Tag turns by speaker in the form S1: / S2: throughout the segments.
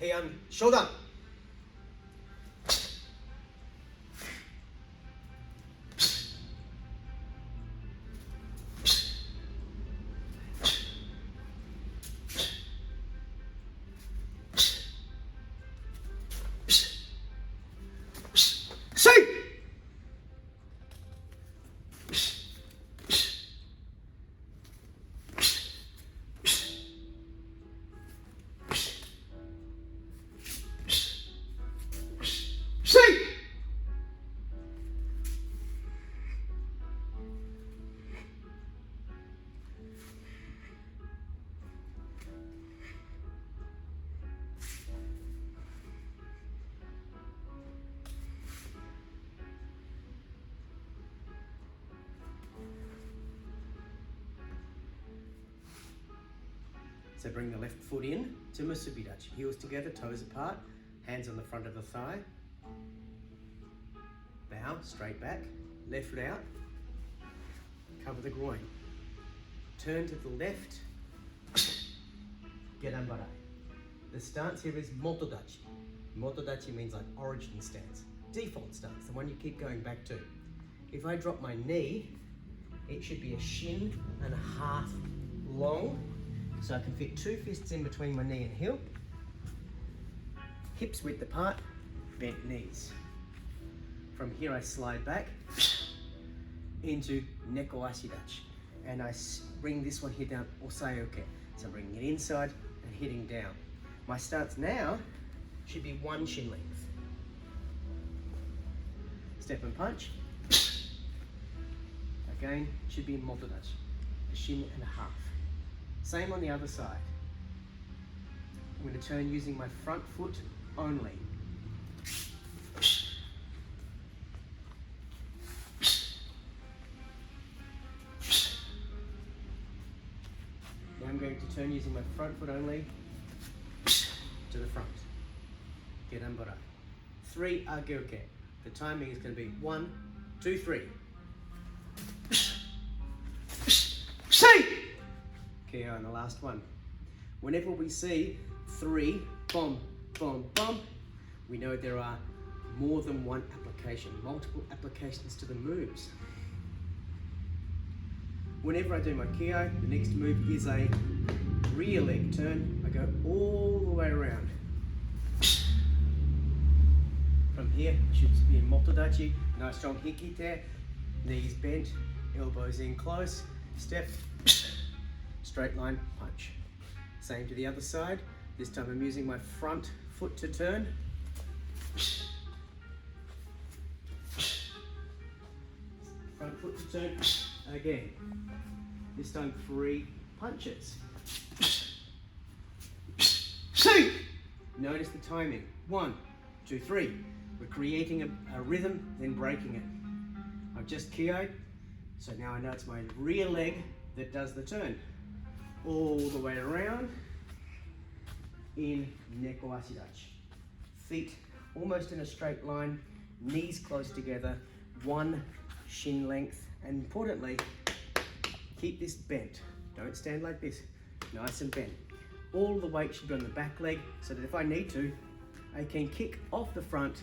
S1: Heian, shodan. So bring the left foot in to Musubidachi. Heels together, toes apart, hands on the front of the thigh. Bow, straight back, left foot out, cover the groin. Turn to the left, get ambara. The stance here is motodachi. Motodachi means like origin stance, default stance, the one you keep going back to. If I drop my knee, it should be a shin and a half long, so I can fit 2 fists in between my knee and heel. Hips width apart, bent knees. From here I slide back into neko ashidachi, and I bring this one here down, osayoke. So I'm bringing it inside and hitting down. My stance now should be 1 shin length. Step and punch. Again, should be motodachi, a shin and a half. Same on the other side. I'm going to turn using my front foot only. Now I'm going to turn using my front foot only to the front. Get ambara. 3 ageoke. The timing is going to be 1, 2, 3. Okay, on the last one. Whenever we see 3, bomb, bomb, bomb, we know there are more than one application, multiple applications to the moves. Whenever I do my kyo, the next move is a rear leg turn. I go all the way around. From here, I should be in motodachi, nice strong hikite, knees bent, elbows in close, step, straight line punch. Same to the other side. This time I'm using my front foot to turn. Front foot to turn again. This time 3 punches. Notice the timing. 1, 2, 3. We're creating a rhythm, then breaking it. I've just kyo'd, so now I know it's my rear leg that does the turn. All the way around in neko ashidachi. Feet almost in a straight line, knees close together, 1 shin length, and importantly, keep this bent. Don't stand like this, nice and bent. All the weight should be on the back leg, so that if I need to, I can kick off the front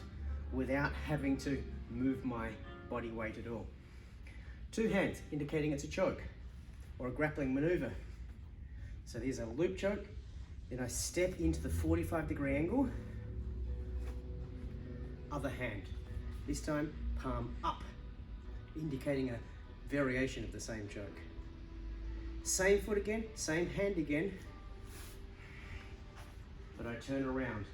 S1: without having to move my body weight at all. 2 hands, indicating it's a choke or a grappling maneuver. So there's a loop choke, then I step into the 45-degree angle, other hand. This time, palm up, indicating a variation of the same choke. Same foot again, same hand again, but I turn around.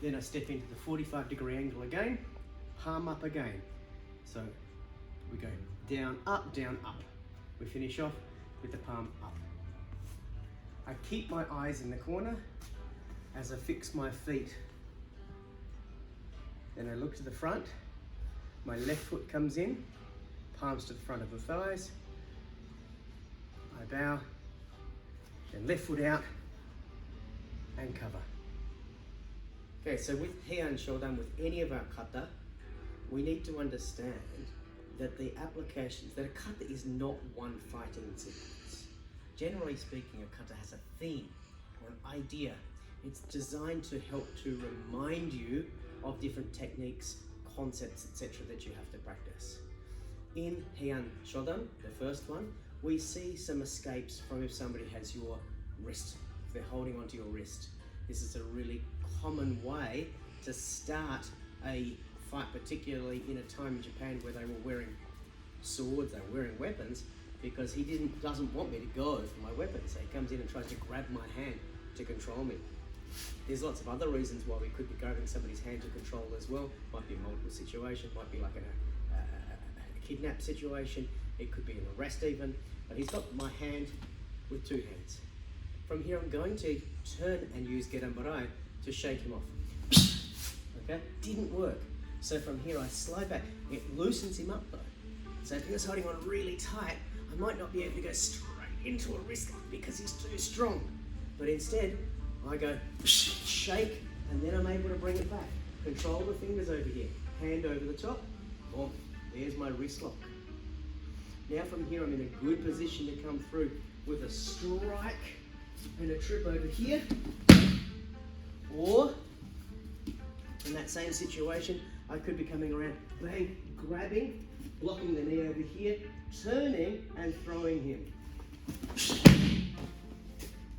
S1: Then I step into the 45-degree angle again, palm up again. So we go down, up, down, up. We finish off with the palm up. I keep my eyes in the corner as I fix my feet. Then I look to the front, my left foot comes in, palms to the front of the thighs. I bow, then left foot out and cover. Okay, so with Heian shodan, with any of our kata, we need to understand that the applications, that a kata is not one fighting sequence. Generally speaking, a kata has a theme or an idea It's designed to help to remind you of different techniques, concepts, etc. that you have to practice. In Heian shodan, the first one, we see some escapes from if somebody has your wrist, if they're holding onto your wrist. This is a really common way to start a fight, particularly in a time in Japan where they were wearing swords, they were wearing weapons, because he doesn't want me to go for my weapons. So he comes in and tries to grab my hand to control me. There's lots of other reasons why we could be grabbing somebody's hand to control as well. Might be a multiple situation, might be like a kidnap situation, it could be an arrest even, but he's got my hand with two hands. From here I'm going to turn and use gedanbarai to shake him off. Okay, didn't work. So from here I slide back. It loosens him up though. So if he was holding on really tight, I might not be able to go straight into a wrist lock because he's too strong. But instead, I go shake, and then I'm able to bring it back. Control the fingers over here, hand over the top. Oh, there's my wrist lock. Now from here, I'm in a good position to come through with a strike and a trip over here. Or, in that same situation, I could be coming around, bang, grabbing, blocking the knee over here, turning and throwing him.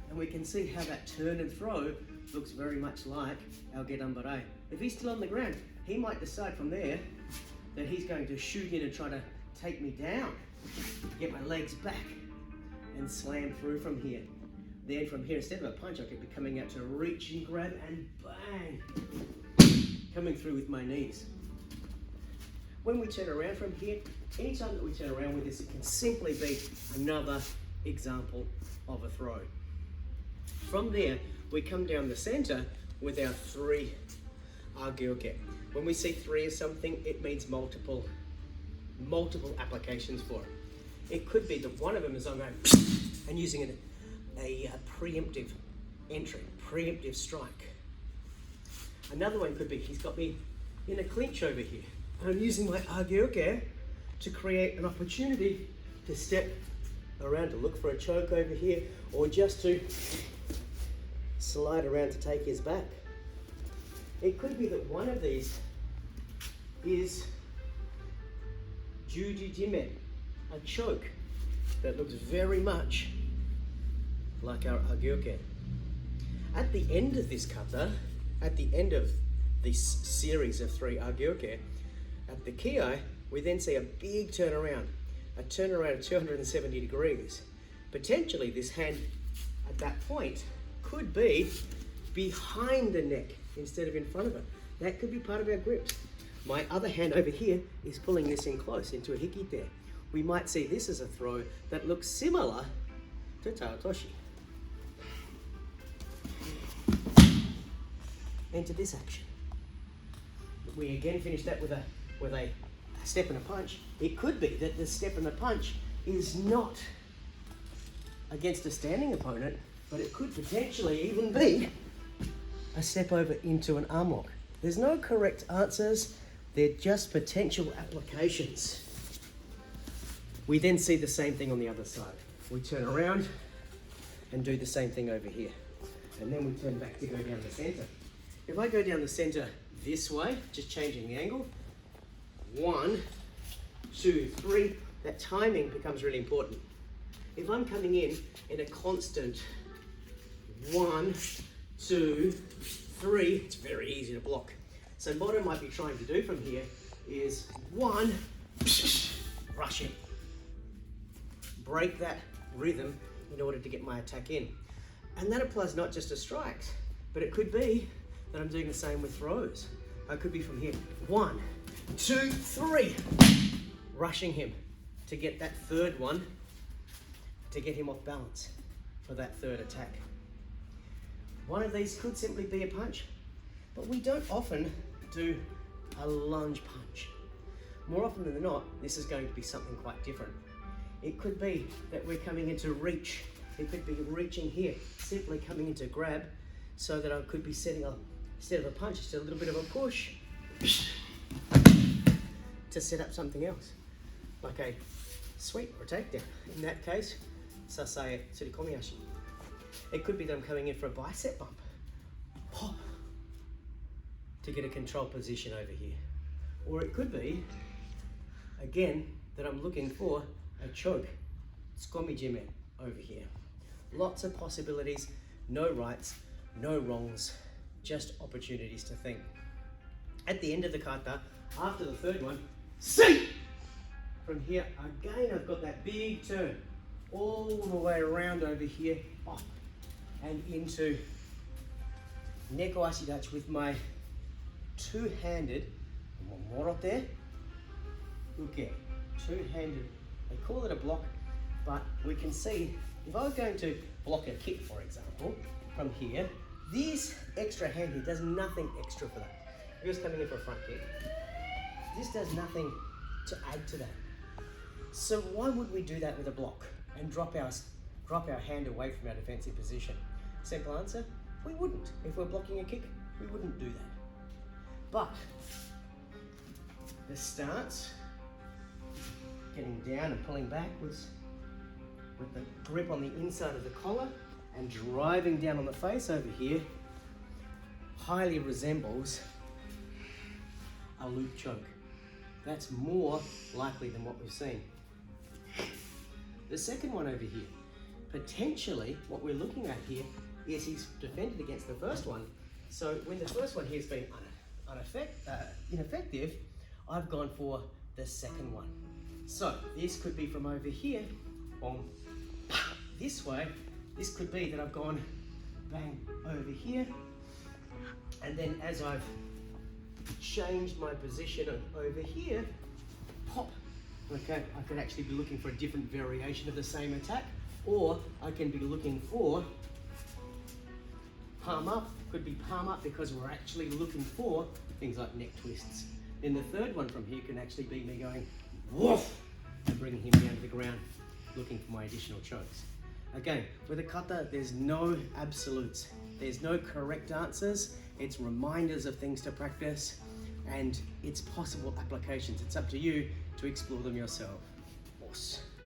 S1: And we can see how that turn and throw looks very much like our gedanbarai. If he's still on the ground, he might decide from there that he's going to shoot in and try to take me down, get my legs back and slam through from here. Then from here, instead of a punch, I could be coming out to reach and grab and bang, coming through with my knees. When we turn around from here, anytime that we turn around with this, it can simply be another example of a throw. From there, we come down the center with our three agyoke. When we see three of something, it means multiple applications for it. It could be that one of them is I'm going and using a preemptive entry, preemptive strike. Another one could be he's got me in a clinch over here. I'm using my agyoke to create an opportunity to step around to look for a choke over here, or just to slide around to take his back. It could be that one of these is jujijime, a choke that looks very much like our agyoke. At the end of this kata, at the end of this series of three agyoke, at the ki, we then see a big turnaround, a turnaround of 270 degrees. Potentially this hand at that point could be behind the neck instead of in front of it. That could be part of our grips. My other hand over here is pulling this in close into a hikite. We might see this as a throw that looks similar to taotoshi. Into this action. We again finish that with a step and a punch. It could be that the step and the punch is not against a standing opponent, but it could potentially even be a step over into an arm lock. There's no correct answers, they're just potential applications. We then see the same thing on the other side. We turn around and do the same thing over here. And then we turn back to go down the center. If I go down the center this way, just changing the angle, 1, 2, 3, that timing becomes really important. If I'm coming in a constant 1, 2, 3, it's very easy to block. So what I might be trying to do from here is 1, rush in. Break that rhythm in order to get my attack in. And that applies not just to strikes, but it could be that I'm doing the same with throws. I could be from here, 1, 2, 3, rushing him to get that third one, to get him off balance for that third attack. One of these could simply be a punch, but we don't often do a lunge punch. More often than not, this is going to be something quite different. It could be that we're coming into reach. It could be reaching here, simply coming into grab, so that I could be setting up, instead of a punch, just a little bit of a push to set up something else, like a sweep or a takedown. In that case, sasae tsurikomi ashi. It could be that I'm coming in for a bicep bump, to get a control position over here. Or it could be, again, that I'm looking for a choke, tsukomijime over here. Lots of possibilities, no rights, no wrongs, just opportunities to think. At the end of the kata, after the third one, see! From here, again, I've got that big turn all the way around over here, up and into neko ashidachi with my two-handed morote uke. Two-handed, they call it a block, but we can see if I was going to block a kick, for example, from here, this extra hand here does nothing extra for that. If I was coming in for a front kick, this does nothing to add to that. So why would we do that with a block and drop our hand away from our defensive position? Simple answer, we wouldn't. If we're blocking a kick, we wouldn't do that. But the stance, getting down and pulling backwards with the grip on the inside of the collar and driving down on the face over here, highly resembles a loop choke. That's more likely than what we've seen. The second one over here, potentially what we're looking at here is he's defended against the first one. So when the first one here has been ineffective, I've gone for the second one. So this could be from over here, boom, this way. This could be that I've gone bang over here, and then as I've changed my position over here, pop. Okay, I could actually be looking for a different variation of the same attack, or I can be looking for palm up. Could be palm up because we're actually looking for things like neck twists. Then the third one from here can actually be me going woof and bringing him down to the ground, looking for my additional chokes. Again, with a kata, there's no absolutes. There's no correct answers. It's reminders of things to practice, and it's possible applications. It's up to you to explore them yourself. Awesome.